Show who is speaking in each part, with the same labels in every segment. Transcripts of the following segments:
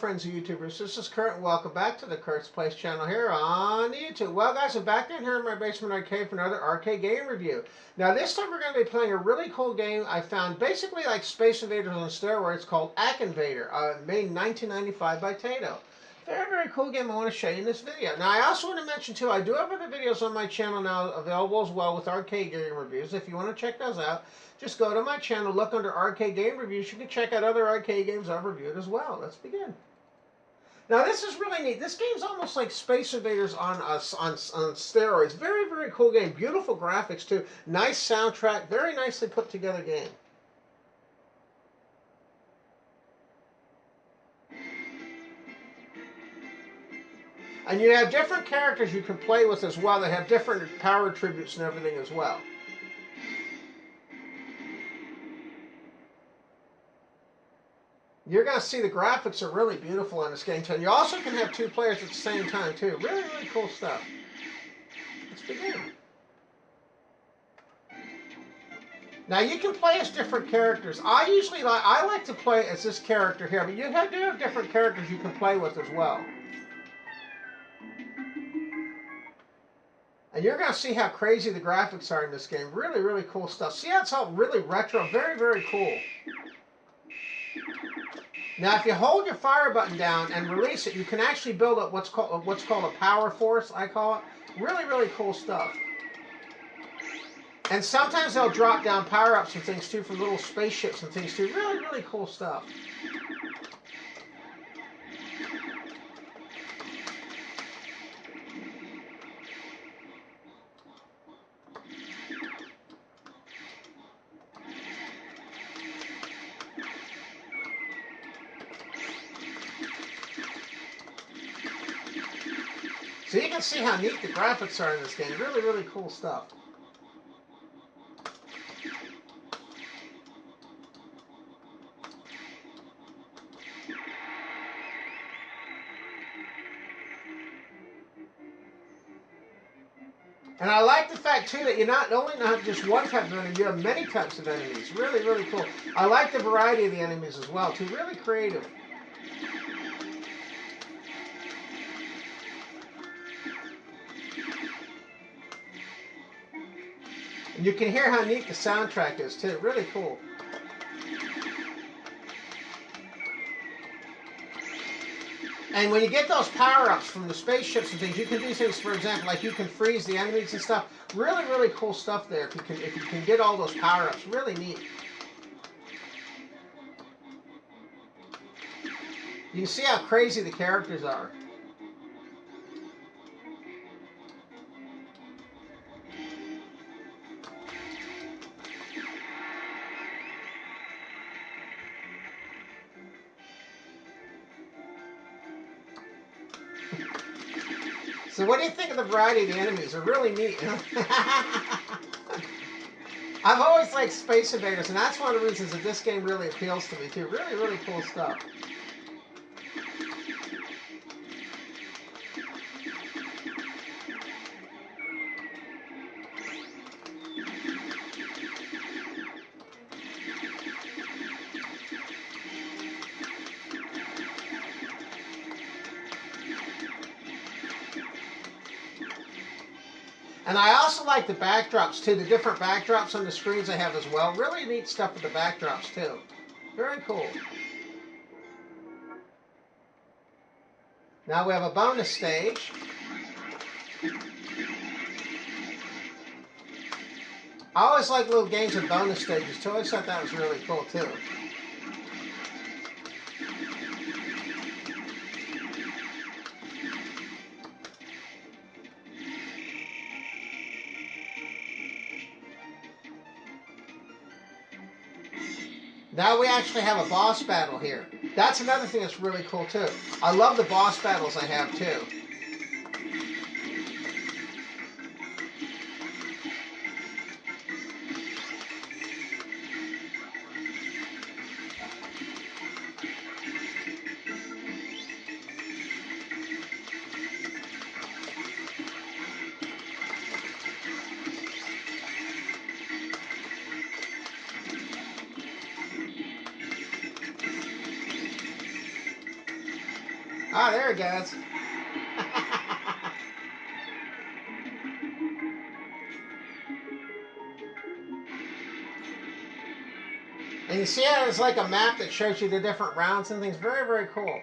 Speaker 1: friends of YouTubers. This is Kurt, and welcome back to the Kurt's Place channel here on YouTube. Well, guys, I'm back in here in my basement arcade for another arcade game review. Now, this time we're going to be playing a really cool game I found, basically like Space Invaders on steroids, called Akkander, made in 1995 by Taito. Very, very cool game I want to show you in this video. Now, I also want to mention, too, I do have other videos on my channel now available as well with arcade game reviews. If you want to check those out, just go to my channel, look under arcade game reviews. You can check out other arcade games I've reviewed as well. Let's begin. Now, this is really neat. This game's almost like Space Invaders on steroids. Very, very cool game. Beautiful graphics, too. Nice soundtrack. Very nicely put together game. And you have different characters you can play with as well. They have different power attributes and everything as well. You're going to see the graphics are really beautiful on this game, too. And you also can have two players at the same time, too. Really, really cool stuff. Let's begin. Now, you can play as different characters. I like to play as this character here, but you do have different characters you can play with as well. And you're going to see how crazy the graphics are in this game. Really, really cool stuff. See how it's all really retro? Very, very cool. Now, if you hold your fire button down and release it, you can actually build up what's called a power force, I call it. Really, really cool stuff. And sometimes they'll drop down power-ups and things, too, from little spaceships and things, too. Really, really cool stuff. So you can see how neat the graphics are in this game. Really, really cool stuff. And I like the fact, too, that you not only have just one type of enemy, you have many types of enemies. Really, really cool. I like the variety of the enemies as well, too. Really creative. And you can hear how neat the soundtrack is, too. Really cool. And when you get those power-ups from the spaceships and things, you can do things, for example, like you can freeze the enemies and stuff. Really, really cool stuff there if you can get all those power-ups. Really neat. You can see how crazy the characters are. So what do you think of the variety of the enemies? They're really neat. I've always liked Space Invaders, and that's one of the reasons that this game really appeals to me, too. Really, really cool stuff. And I also like the backdrops, too. The different backdrops on the screens I have as well. Really neat stuff with the backdrops, too. Very cool. Now we have a bonus stage. I always like little games with bonus stages, too. I always thought that was really cool, too. Now we actually have a boss battle here. That's another thing that's really cool, too. I love the boss battles I have, too. Ah, there it goes. And you see how it's like a map that shows you the different rounds and things. Very, very cool.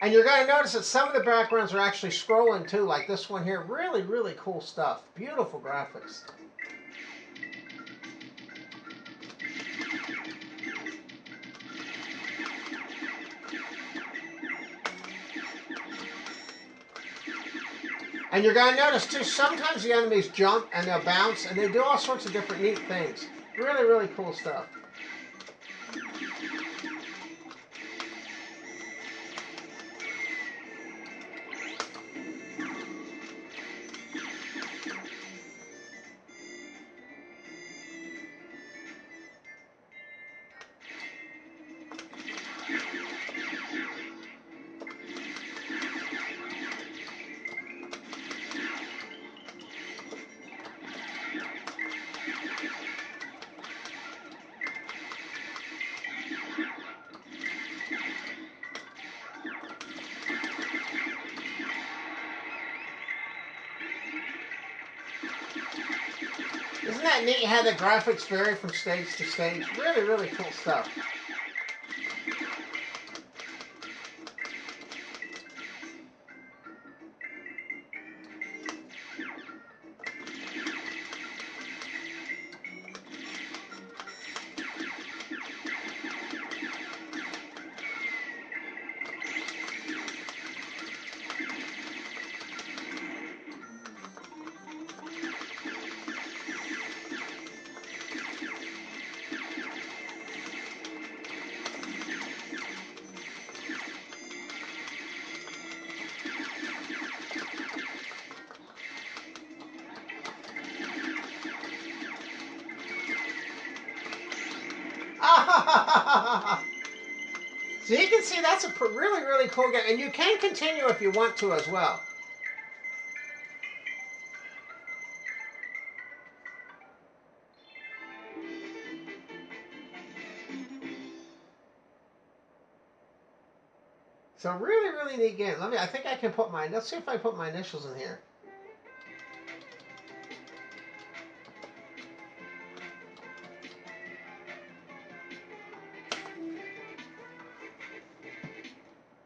Speaker 1: And you're going to notice that some of the backgrounds are actually scrolling too, like this one here. Really, really cool stuff. Beautiful graphics. And you're going to notice too, sometimes the enemies jump and they'll bounce and they do all sorts of different neat things. Really, really cool stuff. Isn't that neat how the graphics vary from stage to stage? Really, really cool stuff. So you can see that's a really, really cool game. And you can continue if you want to as well. So really, really neat game. I think I can put let's see if I put my initials in here.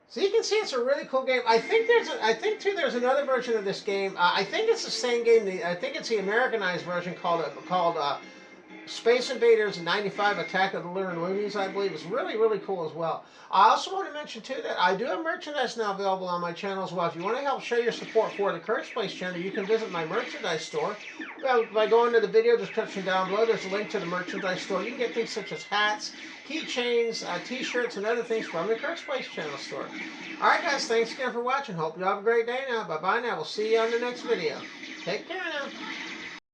Speaker 1: So you can see it's a really cool game. I think there's another version of this game. I think it's the same game. I think it's the Americanized version called Space Invaders '95 Attack of the Lunar Loonies, I believe. It's really, really cool as well. I also want to mention, too, that I do have merchandise now available on my channel as well. If you want to help show your support for the Kurt's Place channel, you can visit my merchandise store. By going to the video description down below, there's a link to the merchandise store. You can get things such as hats, keychains, t-shirts, and other things from the Kurt's Place channel store. Alright, guys, thanks again for watching. Hope you have a great day now. Bye-bye now. We'll see you on the next video. Take care now.